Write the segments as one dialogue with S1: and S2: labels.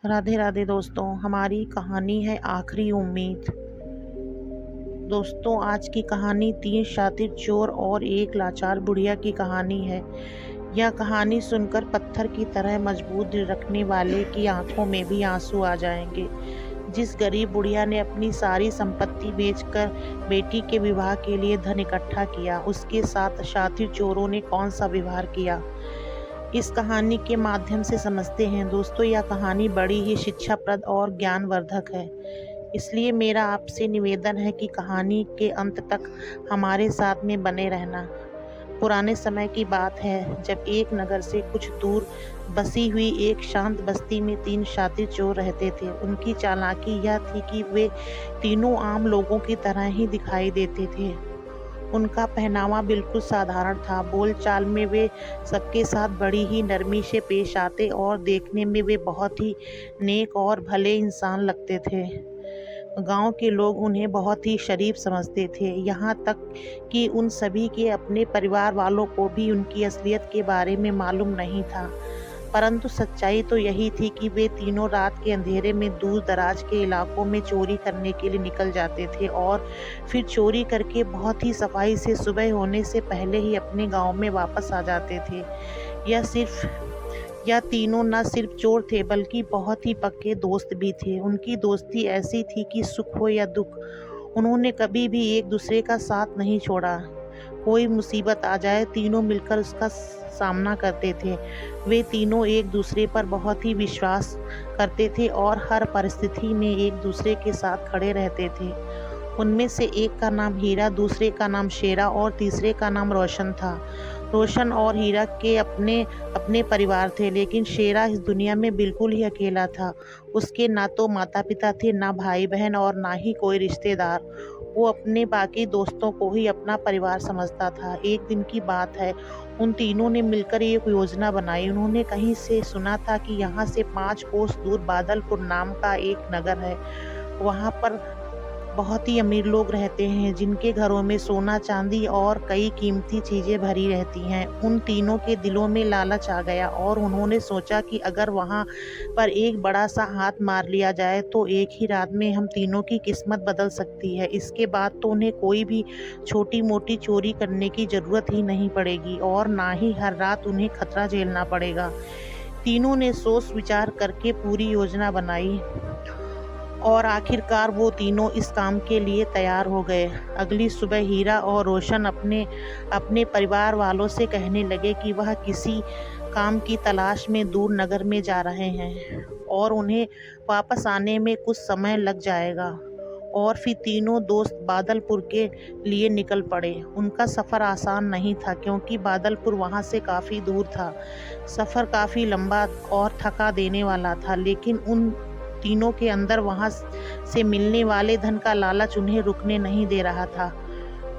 S1: राधे राधे दोस्तों। हमारी कहानी है आखिरी उम्मीद। दोस्तों, आज की कहानी 3 शातिर चोर और एक लाचार बुढ़िया की कहानी है। यह कहानी सुनकर पत्थर की तरह मजबूत दिल रखने वाले की आंखों में भी आंसू आ जाएंगे। जिस गरीब बुढ़िया ने अपनी सारी संपत्ति बेचकर बेटी के विवाह के लिए धन इकट्ठा किया, उसके साथ शातिर चोरों ने कौन सा व्यवहार किया, इस कहानी के माध्यम से समझते हैं। दोस्तों, यह कहानी बड़ी ही शिक्षाप्रद और ज्ञानवर्धक है, इसलिए मेरा आपसे निवेदन है कि कहानी के अंत तक हमारे साथ में बने रहना। पुराने समय की बात है, जब एक नगर से कुछ दूर बसी हुई एक शांत बस्ती में 3 शातिर चोर रहते थे। उनकी चालाकी यह थी कि वे तीनों आम लोगों की तरह ही दिखाई देते थे। उनका पहनावा बिल्कुल साधारण था। बोलचाल में वे सबके साथ बड़ी ही नरमी से पेश आते और देखने में वे बहुत ही नेक और भले इंसान लगते थे। गांव के लोग उन्हें बहुत ही शरीफ समझते थे, यहाँ तक कि उन सभी के अपने परिवार वालों को भी उनकी असलियत के बारे में मालूम नहीं था। परंतु सच्चाई तो यही थी कि वे तीनों रात के अंधेरे में दूर दराज के इलाकों में चोरी करने के लिए निकल जाते थे और फिर चोरी करके बहुत ही सफाई से सुबह होने से पहले ही अपने गांव में वापस आ जाते थे। यह तीनों न सिर्फ चोर थे बल्कि बहुत ही पक्के दोस्त भी थे। उनकी दोस्ती ऐसी थी कि सुख हो या दुख, उन्होंने कभी भी एक दूसरे का साथ नहीं छोड़ा। कोई मुसीबत आ जाए, तीनों मिलकर उसका सामना करते थे। वे तीनों एक दूसरे पर बहुत ही विश्वास करते थे और हर परिस्थिति में एक दूसरे के साथ खड़े रहते थे। उनमें से एक का नाम हीरा, दूसरे का नाम शेरा और तीसरे का नाम रोशन था। रोशन और हीरा के अपने अपने परिवार थे, लेकिन शेरा इस दुनिया में बिल्कुल ही अकेला था। उसके ना तो माता पिता थे, ना भाई बहन और ना ही कोई रिश्तेदार। वो अपने बाकी दोस्तों को ही अपना परिवार समझता था। एक दिन की बात है, उन तीनों ने मिलकर एक योजना बनाई। उन्होंने कहीं से सुना था कि यहाँ से 5 कोस दूर बादलपुर नाम का एक नगर है। वहाँ पर बहुत ही अमीर लोग रहते हैं, जिनके घरों में सोना चांदी और कई कीमती चीजें भरी रहती हैं। उन तीनों के दिलों में लालच आ गया और उन्होंने सोचा कि अगर वहां पर एक बड़ा सा हाथ मार लिया जाए तो एक ही रात में हम तीनों की किस्मत बदल सकती है। इसके बाद तो उन्हें कोई भी छोटी मोटी चोरी करने की जरूरत ही नहीं पड़ेगी और ना ही हर रात उन्हें खतरा झेलना पड़ेगा। तीनों ने सोच विचार करके पूरी योजना बनाई और आखिरकार वो तीनों इस काम के लिए तैयार हो गए। अगली सुबह हीरा और रोशन अपने अपने परिवार वालों से कहने लगे कि वह किसी काम की तलाश में दूर नगर में जा रहे हैं और उन्हें वापस आने में कुछ समय लग जाएगा। और फिर तीनों दोस्त बादलपुर के लिए निकल पड़े। उनका सफ़र आसान नहीं था, क्योंकि बादलपुर वहाँ से काफ़ी दूर था। सफ़र काफ़ी लंबा और थका देने वाला था, लेकिन उन तीनों के अंदर वहां से मिलने वाले धन का लालच उन्हें रुकने नहीं दे रहा था।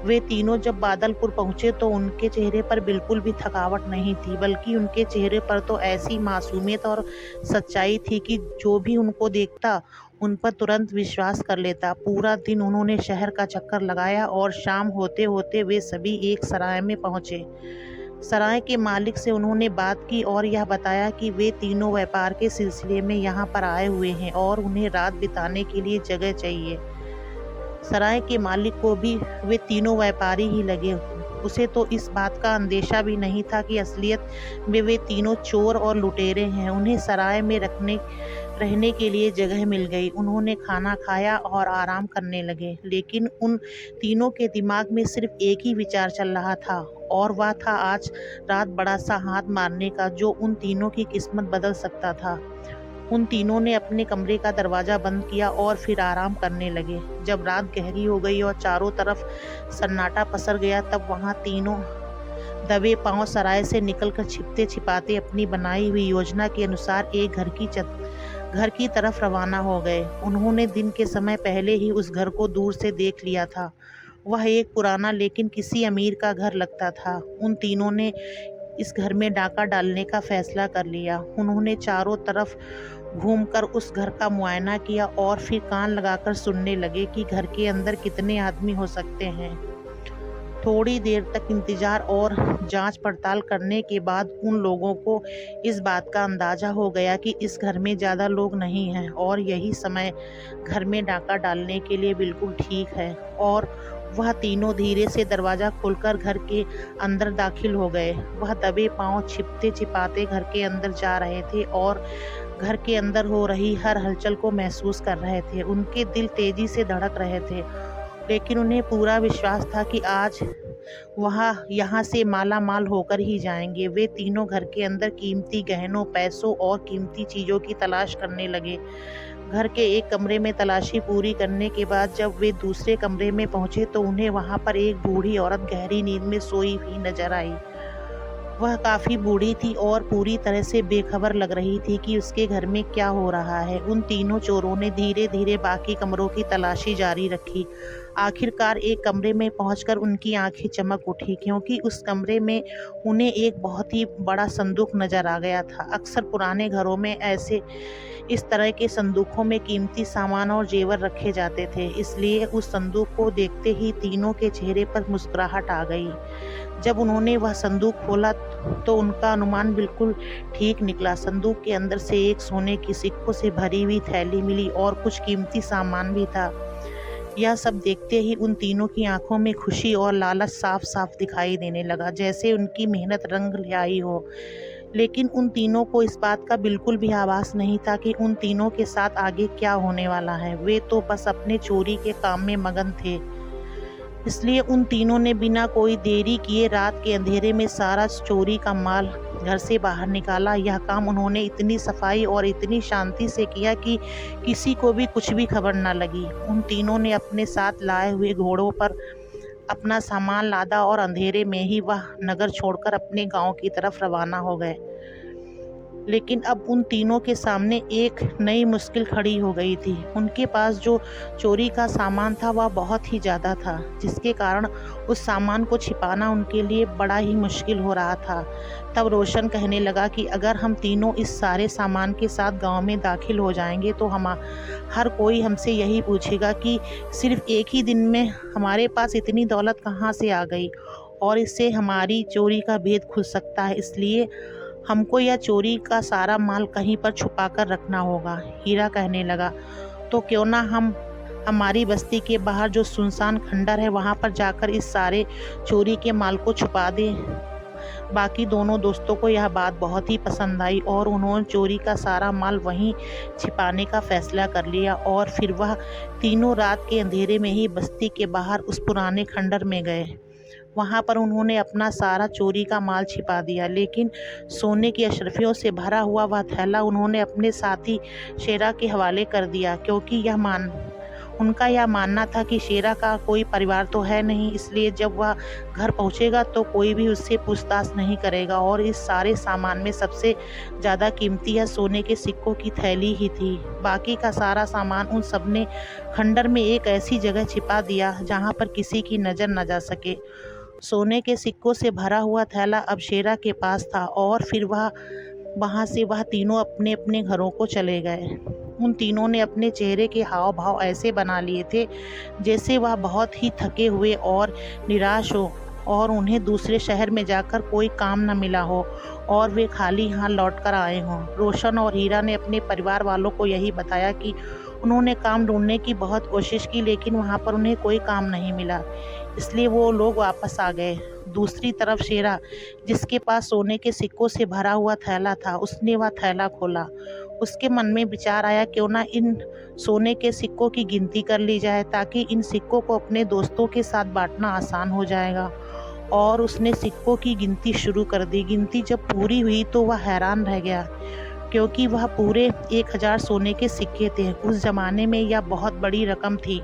S1: वे तीनों जब बादलपुर पहुंचे तो उनके चेहरे पर बिल्कुल भी थकावट नहीं थी, बल्कि उनके चेहरे पर तो ऐसी मासूमियत और सच्चाई थी कि जो भी उनको देखता उन पर तुरंत विश्वास कर लेता। पूरा दिन उन्होंने शहर का चक्कर लगाया और शाम होते होते वे सभी एक सराय में पहुंचे। सराय के मालिक से उन्होंने बात की और यह बताया कि वे तीनों व्यापार के सिलसिले में यहाँ पर आए हुए हैं और उन्हें रात बिताने के लिए जगह चाहिए। सराय के मालिक को भी वे तीनों व्यापारी ही लगे। उसे तो इस बात का अंदेशा भी नहीं था कि असलियत में वे तीनों चोर और लुटेरे हैं। उन्हें सराय में रहने के लिए जगह मिल गई। उन्होंने खाना खाया और आराम करने लगे, लेकिन उन तीनों के दिमाग में सिर्फ एक ही विचार चल रहा था, और वह था आज रात बड़ा सा हाथ मारने का, जो उन तीनों की किस्मत बदल सकता था। उन तीनों ने अपने कमरे का दरवाजा बंद किया और फिर आराम करने लगे। जब रात गहरी हो गई और चारों तरफ सन्नाटा पसर गया, तब वहां तीनों दबे पांव सराय से निकलकर छिपते छिपाते अपनी बनाई हुई योजना के अनुसार एक घर की तरफ रवाना हो गए। उन्होंने दिन के समय पहले ही उस घर को दूर से देख लिया था। वह एक पुराना लेकिन किसी अमीर का घर लगता था। उन तीनों ने इस घर में डाका डालने का फैसला कर लिया। उन्होंने चारों तरफ घूमकर उस घर का मुआयना किया और फिर कान लगाकर सुनने लगे कि घर के अंदर कितने आदमी हो सकते हैं। थोड़ी देर तक इंतज़ार और जांच पड़ताल करने के बाद उन लोगों को इस बात का अंदाज़ा हो गया कि इस घर में ज़्यादा लोग नहीं हैं और यही समय घर में डाका डालने के लिए बिल्कुल ठीक है। और वह तीनों धीरे से दरवाज़ा खोलकर घर के अंदर दाखिल हो गए। वह दबे पाँव छिपते छिपाते घर के अंदर जा रहे थे और घर के अंदर हो रही हर हलचल को महसूस कर रहे थे। उनके दिल तेज़ी से धड़क रहे थे, लेकिन उन्हें पूरा विश्वास था कि आज वह यहाँ से माला माल होकर ही जाएंगे। वे तीनों घर के अंदर कीमती गहनों, पैसों और कीमती चीज़ों की तलाश करने लगे। घर के एक कमरे में तलाशी पूरी करने के बाद जब वे दूसरे कमरे में पहुंचे तो उन्हें वहां पर एक बूढ़ी औरत गहरी नींद में सोई हुई नजर आई। वह काफ़ी बूढ़ी थी और पूरी तरह से बेखबर लग रही थी कि उसके घर में क्या हो रहा है। उन तीनों चोरों ने धीरे धीरे बाकी कमरों की तलाशी जारी रखी। आखिरकार एक कमरे में पहुंचकर उनकी आंखें चमक उठी, क्योंकि उस कमरे में उन्हें एक बहुत ही बड़ा संदूक नजर आ गया था। अक्सर पुराने घरों में इस तरह के संदूकों में कीमती सामान और जेवर रखे जाते थे, इसलिए उस संदूक को देखते ही तीनों के चेहरे पर मुस्कुराहट आ गई। जब उन्होंने वह संदूक खोला तो उनका अनुमान बिल्कुल ठीक निकला। संदूक के अंदर से एक सोने की सिक्कों से भरी हुई थैली मिली और कुछ कीमती सामान भी था। यह सब देखते ही उन तीनों की आंखों में खुशी और लालच साफ साफ दिखाई देने लगा, जैसे उनकी मेहनत रंग ले आई हो। लेकिन उन तीनों को इस बात का बिल्कुल भी आभास नहीं था कि उन तीनों के साथ आगे क्या होने वाला है। वे तो बस अपने चोरी के काम में मगन थे। इसलिए उन तीनों ने बिना कोई देरी किए रात के अंधेरे में सारा चोरी का माल घर से बाहर निकाला। यह काम उन्होंने इतनी सफाई और इतनी शांति से किया कि किसी को भी कुछ भी खबर न लगी। उन तीनों ने अपने साथ लाए हुए घोड़ों पर अपना सामान लादा और अंधेरे में ही वह नगर छोड़कर अपने गांव की तरफ रवाना हो गए। लेकिन अब उन तीनों के सामने एक नई मुश्किल खड़ी हो गई थी। उनके पास जो चोरी का सामान था वह बहुत ही ज़्यादा था, जिसके कारण उस सामान को छिपाना उनके लिए बड़ा ही मुश्किल हो रहा था। तब रोशन कहने लगा कि अगर हम तीनों इस सारे सामान के साथ गांव में दाखिल हो जाएंगे तो हर कोई हमसे यही पूछेगा कि सिर्फ एक ही दिन में हमारे पास इतनी दौलत कहाँ से आ गई, और इससे हमारी चोरी का भेद खुल सकता है। इसलिए हमको यह चोरी का सारा माल कहीं पर छुपा कर रखना होगा। हीरा कहने लगा, तो क्यों ना हम हमारी बस्ती के बाहर जो सुनसान खंडर है वहाँ पर जाकर इस सारे चोरी के माल को छुपा दें। बाकी दोनों दोस्तों को यह बात बहुत ही पसंद आई और उन्होंने चोरी का सारा माल वहीं छिपाने का फैसला कर लिया। और फिर वह तीनों रात के अंधेरे में ही बस्ती के बाहर उस पुराने खंडर में गए। वहाँ पर उन्होंने अपना सारा चोरी का माल छिपा दिया, लेकिन सोने की अशरफियों से भरा हुआ वह थैला उन्होंने अपने साथी शेरा के हवाले कर दिया, क्योंकि उनका यह मानना था कि शेरा का कोई परिवार तो है नहीं, इसलिए जब वह घर पहुंचेगा तो कोई भी उससे पूछताछ नहीं करेगा। और इस सारे सामान में सबसे ज़्यादा कीमती या सोने के सिक्कों की थैली ही थी। बाकी का सारा सामान उन सब ने खंडर में एक ऐसी जगह छिपा दिया जहाँ पर किसी की नज़र न जा सके। सोने के सिक्कों से भरा हुआ थैला अब शेरा के पास था और फिर वहाँ से वह तीनों अपने अपने घरों को चले गए। उन तीनों ने अपने चेहरे के हाव भाव ऐसे बना लिए थे जैसे वह बहुत ही थके हुए और निराश हो और उन्हें दूसरे शहर में जाकर कोई काम न मिला हो और वे खाली हाथ लौट कर आए हों। रोशन और हीरा ने अपने परिवार वालों को यही बताया कि उन्होंने काम ढूंढने की बहुत कोशिश की, लेकिन वहाँ पर उन्हें कोई काम नहीं मिला, इसलिए वो लोग वापस आ गए। दूसरी तरफ शेरा, जिसके पास सोने के सिक्कों से भरा हुआ थैला था, उसने वह थैला खोला। उसके मन में विचार आया क्यों ना इन सोने के सिक्कों की गिनती कर ली जाए, ताकि इन सिक्कों को अपने दोस्तों के साथ बांटना आसान हो जाएगा। और उसने सिक्कों की गिनती शुरू कर दी। गिनती जब पूरी हुई तो वह हैरान रह गया, क्योंकि वह पूरे 1000 सोने के सिक्के थे। उस जमाने में यह बहुत बड़ी रकम थी।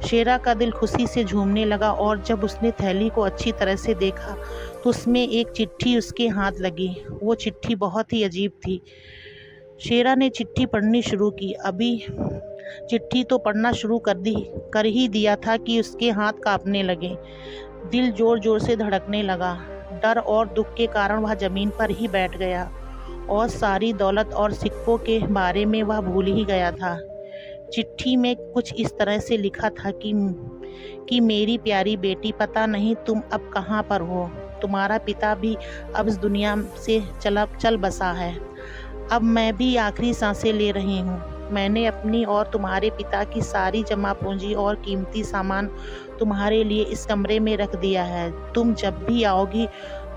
S1: शेरा का दिल खुशी से झूमने लगा और जब उसने थैली को अच्छी तरह से देखा तो उसमें एक चिट्ठी उसके हाथ लगी। वो चिट्ठी बहुत ही अजीब थी। शेरा ने चिट्ठी पढ़नी शुरू की। अभी चिट्ठी तो पढ़ना शुरू कर ही दिया था कि उसके हाथ कांपने लगे। दिल जोर जोर से धड़कने लगा। डर और दुख के कारण वह जमीन पर ही बैठ गया और सारी दौलत और सिक्कों के बारे में वह भूल ही गया था। चिट्ठी में कुछ इस तरह से लिखा था कि मेरी प्यारी बेटी, पता नहीं तुम अब कहाँ पर हो। तुम्हारा पिता भी अब इस दुनिया से चल बसा है। अब मैं भी आखिरी सांसें ले रही हूँ। मैंने अपनी और तुम्हारे पिता की सारी जमा पूंजी और कीमती सामान तुम्हारे लिए इस कमरे में रख दिया है। तुम जब भी आओगी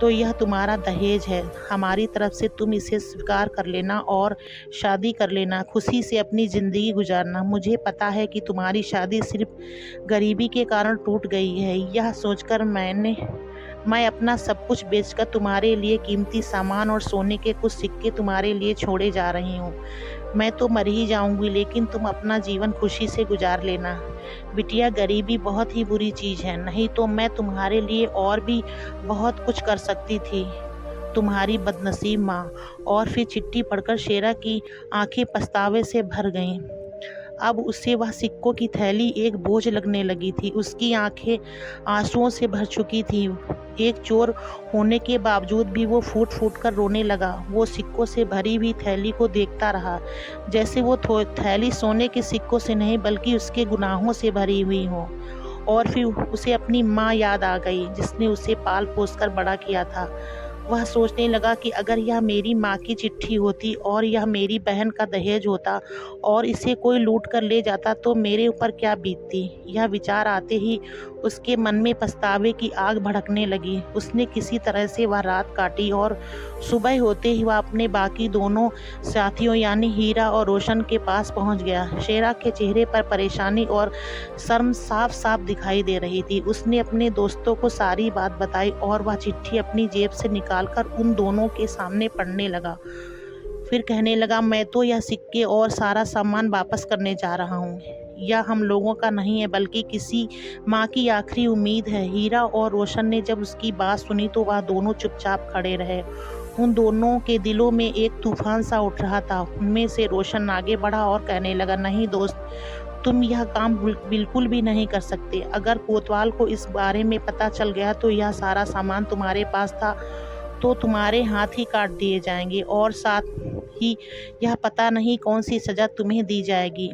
S1: तो यह तुम्हारा दहेज है। हमारी तरफ से तुम इसे स्वीकार कर लेना और शादी कर लेना, खुशी से अपनी ज़िंदगी गुजारना। मुझे पता है कि तुम्हारी शादी सिर्फ गरीबी के कारण टूट गई है। यह सोचकर मैं अपना सब कुछ बेचकर तुम्हारे लिए कीमती सामान और सोने के कुछ सिक्के तुम्हारे लिए छोड़े जा रही हूँ। मैं तो मर ही जाऊंगी, लेकिन तुम अपना जीवन खुशी से गुजार लेना। बिटिया, गरीबी बहुत ही बुरी चीज़ है, नहीं तो मैं तुम्हारे लिए और भी बहुत कुछ कर सकती थी। तुम्हारी बदनसीब माँ। और फिर चिट्ठी पढ़कर शेरा की आंखें पछतावे से भर गईं। अब उसे वह सिक्कों की थैली एक बोझ लगने लगी थी। उसकी आंखें आंसुओं से भर चुकी थी। एक चोर होने के बावजूद भी वो फूट फूट कर रोने लगा। वो सिक्कों से भरी हुई थैली को देखता रहा, जैसे वो थैली सोने के सिक्कों से नहीं बल्कि उसके गुनाहों से भरी हुई हो। और फिर उसे अपनी माँ याद आ गई, जिसने उसे पाल पोस कर बड़ा किया था। वह सोचने लगा कि अगर यह मेरी माँ की चिट्ठी होती और यह मेरी बहन का दहेज होता और इसे कोई लूट कर ले जाता तो मेरे ऊपर क्या बीतती। यह विचार आते ही उसके मन में पछतावे की आग भड़कने लगी। उसने किसी तरह से वह रात काटी और सुबह होते ही वह अपने बाकी दोनों साथियों यानी हीरा और रोशन के पास पहुंच गया। शेरा के चेहरे पर परेशानी और शर्म साफ साफ दिखाई दे रही थी। उसने अपने दोस्तों को सारी बात बताई और वह चिट्ठी अपनी जेब से निकालकर उन दोनों के सामने पढ़ने लगा। फिर कहने लगा, मैं तो यह सिक्के और सारा सामान वापस करने जा रहा हूँ। यह हम लोगों का नहीं है बल्कि किसी माँ की आखिरी उम्मीद है। हीरा और रोशन ने जब उसकी बात सुनी तो वह दोनों चुपचाप खड़े रहे। उन दोनों के दिलों में एक तूफान सा उठ रहा था। उनमें से रोशन आगे बढ़ा और कहने लगा, नहीं दोस्त, तुम यह काम बिल्कुल भी नहीं कर सकते। अगर कोतवाल को इस बारे में पता चल गया तो यह सारा सामान तुम्हारे पास था तो तुम्हारे हाथ ही काट दिए जाएंगे और साथ ही यह पता नहीं कौन सी सज़ा तुम्हें दी जाएगी।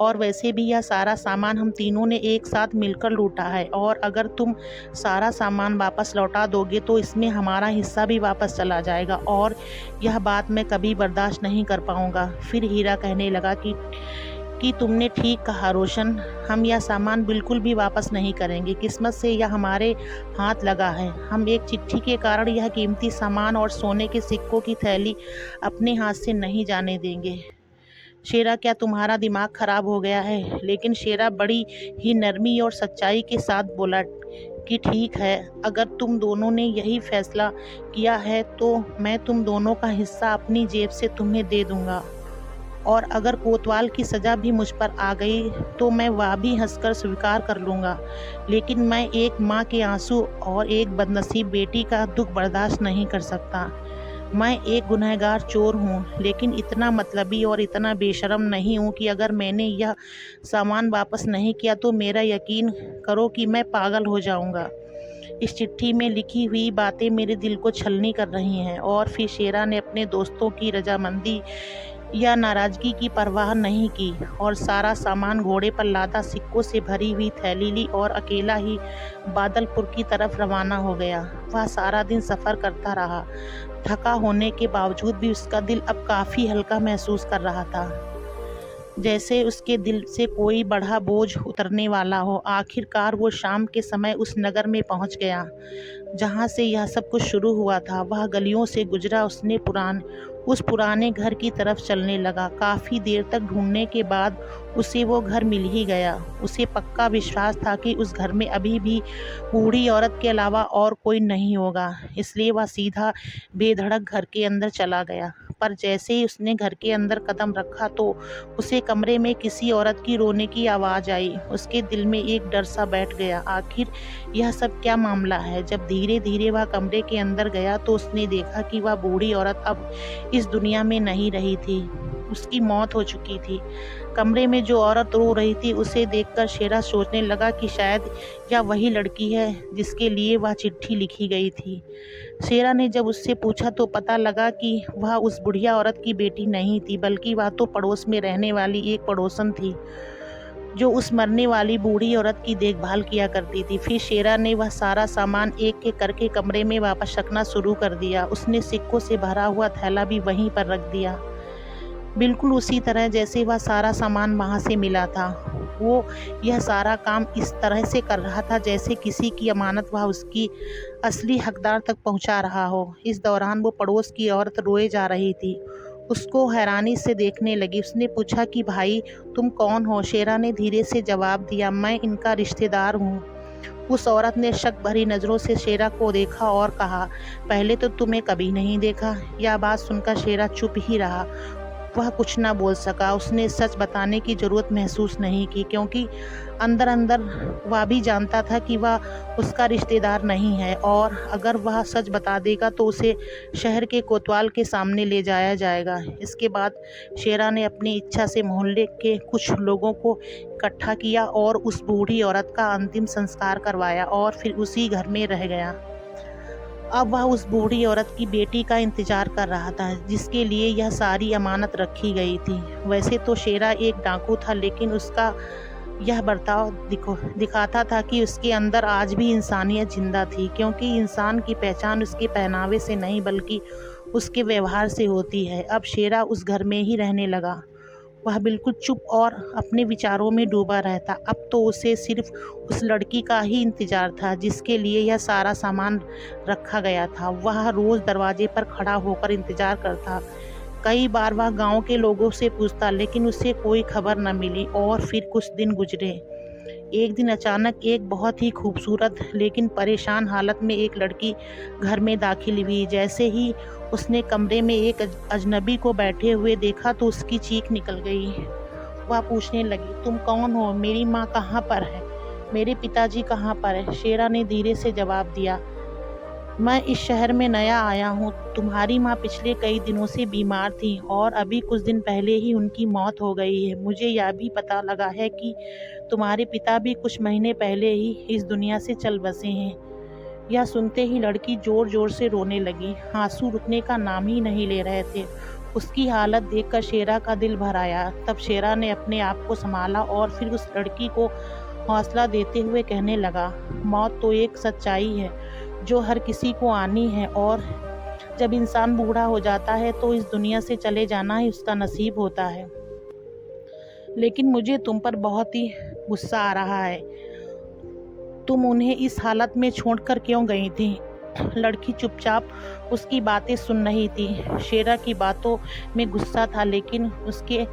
S1: और वैसे भी यह सारा सामान हम तीनों ने एक साथ मिलकर लूटा है और अगर तुम सारा सामान वापस लौटा दोगे तो इसमें हमारा हिस्सा भी वापस चला जाएगा और यह बात मैं कभी बर्दाश्त नहीं कर पाऊँगा। फिर हीरा कहने लगा कि तुमने ठीक कहा रोशन, हम यह सामान बिल्कुल भी वापस नहीं करेंगे। किस्मत से यह हमारे हाथ लगा है। हम एक चिट्ठी के कारण यह कीमती सामान और सोने के सिक्कों की थैली अपने हाथ से नहीं जाने देंगे। शेरा, क्या तुम्हारा दिमाग खराब हो गया है? लेकिन शेरा बड़ी ही नरमी और सच्चाई के साथ बोला कि ठीक है, अगर तुम दोनों ने यही फैसला किया है तो मैं तुम दोनों का हिस्सा अपनी जेब से तुम्हें दे दूंगा और अगर कोतवाल की सज़ा भी मुझ पर आ गई तो मैं वह भी हंसकर स्वीकार कर लूँगा। लेकिन मैं एक माँ के आंसू और एक बदनसीब बेटी का दुख बर्दाश्त नहीं कर सकता। मैं एक गुनहगार चोर हूँ, लेकिन इतना मतलबी और इतना बेशर्म नहीं हूँ कि अगर मैंने यह सामान वापस नहीं किया तो मेरा यकीन करो कि मैं पागल हो जाऊँगा। इस चिट्ठी में लिखी हुई बातें मेरे दिल को छलनी कर रही हैं। और फिर शेरा ने अपने दोस्तों की रजामंदी या नाराज़गी की परवाह नहीं की और सारा सामान घोड़े पर लादा सिक्कों से भरी हुई थैली ली और अकेला ही बादलपुर की तरफ रवाना हो गया। वह सारा दिन सफ़र करता रहा। थका होने के बावजूद भी उसका दिल अब काफ़ी हल्का महसूस कर रहा था, जैसे उसके दिल से कोई बड़ा बोझ उतरने वाला हो। आखिरकार वो शाम के समय उस नगर में पहुंच गया जहां से यह सब कुछ शुरू हुआ था। वह गलियों से गुजरा, उस पुराने घर की तरफ चलने लगा। काफ़ी देर तक ढूंढने के बाद उसे वो घर मिल ही गया। उसे पक्का विश्वास था कि उस घर में अभी भी बूढ़ी औरत के अलावा और कोई नहीं होगा, इसलिए वह सीधा बेधड़क घर के अंदर चला गया। पर जैसे ही उसने घर के अंदर कदम रखा तो उसे कमरे में किसी औरत की रोने की आवाज़ आई। उसके दिल में एक डर सा बैठ गया। आखिर यह सब क्या मामला है? जब धीरे धीरे वह कमरे के अंदर गया तो उसने देखा कि वह बूढ़ी औरत अब इस दुनिया में नहीं रही थी। उसकी मौत हो चुकी थी। कमरे में जो औरत रो रही थी उसे देखकर शेरा सोचने लगा कि शायद यह वही लड़की है जिसके लिए वह चिट्ठी लिखी गई थी। शेरा ने जब उससे पूछा तो पता लगा कि वह उस बुढ़िया औरत की बेटी नहीं थी, बल्कि वह तो पड़ोस में रहने वाली एक पड़ोसन थी जो उस मरने वाली बूढ़ी औरत की देखभाल किया करती थी। फिर शेरा ने वह सारा सामान एक-एक करके कमरे में वापस रखना शुरू कर दिया। उसने सिक्कों से भरा हुआ थैला भी वहीं पर रख दिया, बिल्कुल उसी तरह जैसे वह सारा सामान वहाँ से मिला था। वो यह सारा काम इस तरह से कर रहा था जैसे किसी की अमानत वह उसकी असली हकदार तक पहुँचा रहा हो। इस दौरान वो पड़ोस की औरत रोए जा रही थी। उसको हैरानी से देखने लगी। उसने पूछा कि भाई तुम कौन हो? शेरा ने धीरे से जवाब दिया, मैं इनका रिश्तेदार हूँ। उस औरत ने शक भरी नज़रों से शेरा को देखा और कहा, पहले तो तुम्हें कभी नहीं देखा। यह बात सुनकर शेरा चुप ही रहा। वह कुछ न बोल सका। उसने सच बताने की ज़रूरत महसूस नहीं की, क्योंकि अंदर अंदर वह भी जानता था कि वह उसका रिश्तेदार नहीं है, और अगर वह सच बता देगा तो उसे शहर के कोतवाल के सामने ले जाया जाएगा। इसके बाद शेरा ने अपनी इच्छा से मोहल्ले के कुछ लोगों को इकट्ठा किया और उस बूढ़ी औरत का अंतिम संस्कार करवाया और फिर उसी घर में रह गया। अब वह उस बूढ़ी औरत की बेटी का इंतज़ार कर रहा था, जिसके लिए यह सारी अमानत रखी गई थी। वैसे तो शेरा एक डाकू था, लेकिन उसका यह बर्ताव दिखाता था कि उसके अंदर आज भी इंसानियत जिंदा थी, क्योंकि इंसान की पहचान उसके पहनावे से नहीं बल्कि उसके व्यवहार से होती है। अब शेरा उस घर में ही रहने लगा। वह बिल्कुल चुप और अपने विचारों में डूबा रहता। अब तो उसे सिर्फ उस लड़की का ही इंतज़ार था जिसके लिए यह सारा सामान रखा गया था। वह रोज़ दरवाजे पर खड़ा होकर इंतज़ार करता। कई बार वह गांव के लोगों से पूछता, लेकिन उसे कोई खबर न मिली। और फिर कुछ दिन गुजरे। एक दिन अचानक एक बहुत ही खूबसूरत लेकिन परेशान हालत में एक लड़की घर में दाखिल हुई। जैसे ही उसने कमरे में एक अजनबी को बैठे हुए देखा तो उसकी चीख निकल गई। वह पूछने लगी, तुम कौन हो? मेरी माँ कहाँ पर है? मेरे पिताजी कहाँ पर है? शेरा ने धीरे से जवाब दिया, मैं इस शहर में नया आया हूँ। तुम्हारी माँ पिछले कई दिनों से बीमार थी और अभी कुछ दिन पहले ही उनकी मौत हो गई है। मुझे यह भी पता लगा है कि तुम्हारे पिता भी कुछ महीने पहले ही इस दुनिया से चल बसे हैं। यह सुनते ही लड़की जोर जोर से रोने लगी। आंसू रुकने का नाम ही नहीं ले रहे थे। उसकी हालत देखकर शेरा का दिल भर आया। तब शेरा ने अपने आप को संभाला और फिर उस लड़की को हौसला देते हुए कहने लगा, मौत तो एक सच्चाई है जो हर किसी को आनी है, और जब इंसान बूढ़ा हो जाता है तो इस दुनिया से चले जाना ही उसका नसीब होता है। लेकिन मुझे तुम पर बहुत ही गुस्सा आ रहा है। तुम उन्हें इस हालत में छोड़कर क्यों गई थी? लड़की चुपचाप उसकी बातें सुन रही थी। शेरा की बातों में गुस्सा था, लेकिन उसके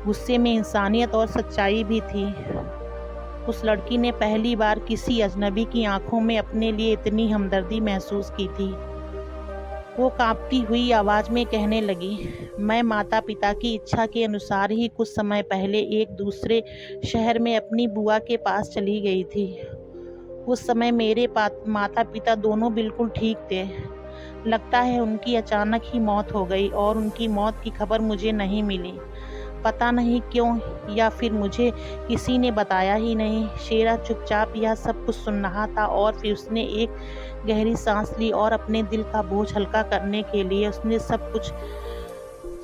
S1: गुस्से में इंसानियत और सच्चाई भी थी। उस लड़की ने पहली बार किसी अजनबी की आंखों में अपने लिए इतनी हमदर्दी महसूस की थी। वो कांपती हुई आवाज़ में कहने लगी, मैं माता पिता की इच्छा के अनुसार ही कुछ समय पहले एक दूसरे शहर में अपनी बुआ के पास चली गई थी। उस समय मेरे माता पिता दोनों बिल्कुल ठीक थे। लगता है उनकी अचानक ही मौत हो गई और उनकी मौत की खबर मुझे नहीं मिली। पता नहीं क्यों, या फिर मुझे किसी ने बताया ही नहीं। शेरा चुपचाप यह सब कुछ सुन रहा था और फिर उसने एक गहरी सांस ली और अपने दिल का बोझ हल्का करने के लिए उसने सब कुछ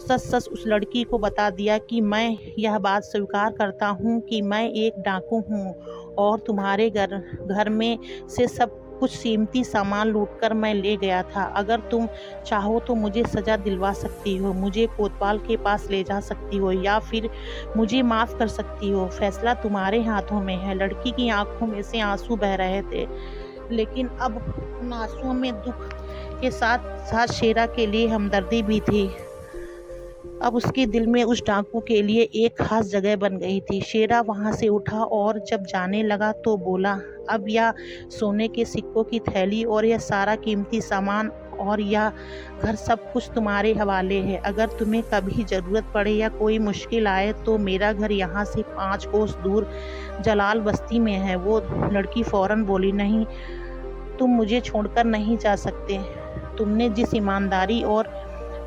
S1: सच सच उस लड़की को बता दिया कि मैं यह बात स्वीकार करता हूँ कि मैं एक डाकू हूँ और तुम्हारे घर में से सब कुछ कीमती सामान लूटकर मैं ले गया था। अगर तुम चाहो तो मुझे सज़ा दिलवा सकती हो, मुझे कोतवाल के पास ले जा सकती हो, या फिर मुझे माफ़ कर सकती हो। फैसला तुम्हारे हाथों में है। लड़की की आंखों में से आंसू बह रहे थे, लेकिन अब उन आंसुओं में दुख के साथ साथ शेरा के लिए हमदर्दी भी थी। अब उसके दिल में उस डाकू के लिए एक खास जगह बन गई थी। शेरा वहाँ से उठा और जब जाने लगा तो बोला, अब यह सोने के सिक्कों की थैली और यह सारा कीमती सामान और यह घर सब कुछ तुम्हारे हवाले है। अगर तुम्हें कभी ज़रूरत पड़े या कोई मुश्किल आए तो मेरा घर यहाँ से 5 कोस दूर जलाल बस्ती में है। वो लड़की फ़ौरन बोली, नहीं, तुम मुझे छोड़कर नहीं जा सकते। तुमने जिस ईमानदारी और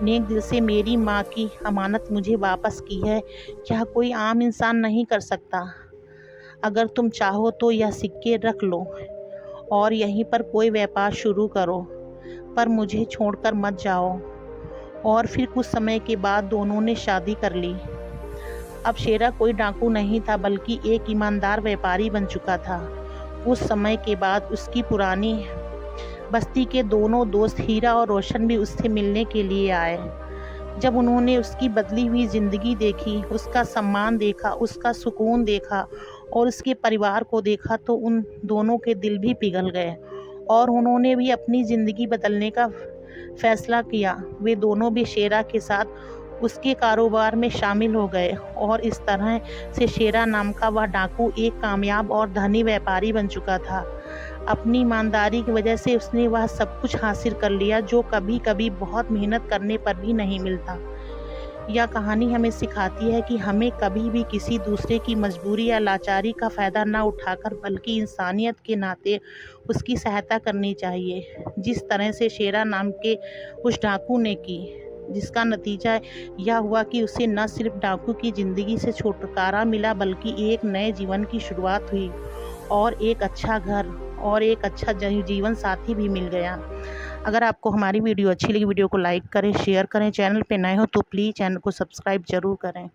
S1: नेक दिल से मेरी माँ की अमानत मुझे वापस की है, क्या कोई आम इंसान नहीं कर सकता? अगर तुम चाहो तो यह सिक्के रख लो और यहीं पर कोई व्यापार शुरू करो, पर मुझे छोड़कर मत जाओ। और फिर कुछ समय के बाद दोनों ने शादी कर ली। अब शेरा कोई डाकू नहीं था, बल्कि एक ईमानदार व्यापारी बन चुका था। कुछ समय के बाद उसकी पुरानी बस्ती के दोनों दोस्त हीरा और रोशन भी उससे मिलने के लिए आए। जब उन्होंने उसकी बदली हुई ज़िंदगी देखी, उसका सम्मान देखा, उसका सुकून देखा और उसके परिवार को देखा, तो उन दोनों के दिल भी पिघल गए और उन्होंने भी अपनी ज़िंदगी बदलने का फैसला किया। वे दोनों भी शेरा के साथ उसके कारोबार में शामिल हो गए और इस तरह से शेरा नाम का वह डाकू एक कामयाब और धनी व्यापारी बन चुका था। अपनी ईमानदारी की वजह से उसने वह सब कुछ हासिल कर लिया जो कभी-कभी बहुत मेहनत करने पर भी नहीं मिलता। यह कहानी हमें सिखाती है कि हमें कभी भी किसी दूसरे की मजबूरी या लाचारी का फ़ायदा न उठाकर बल्कि इंसानियत के नाते उसकी सहायता करनी चाहिए, जिस तरह से शेरा नाम के उस डाकू ने की, जिसका नतीजा यह हुआ कि उसे न सिर्फ डाकू की ज़िंदगी से छुटकारा मिला, बल्कि एक नए जीवन की शुरुआत हुई और एक अच्छा घर और एक अच्छा जीवन साथी भी मिल गया। अगर आपको हमारी वीडियो अच्छी लगी, वीडियो को लाइक करें, शेयर करें। चैनल पे नए हो तो प्लीज़ चैनल को सब्सक्राइब ज़रूर करें।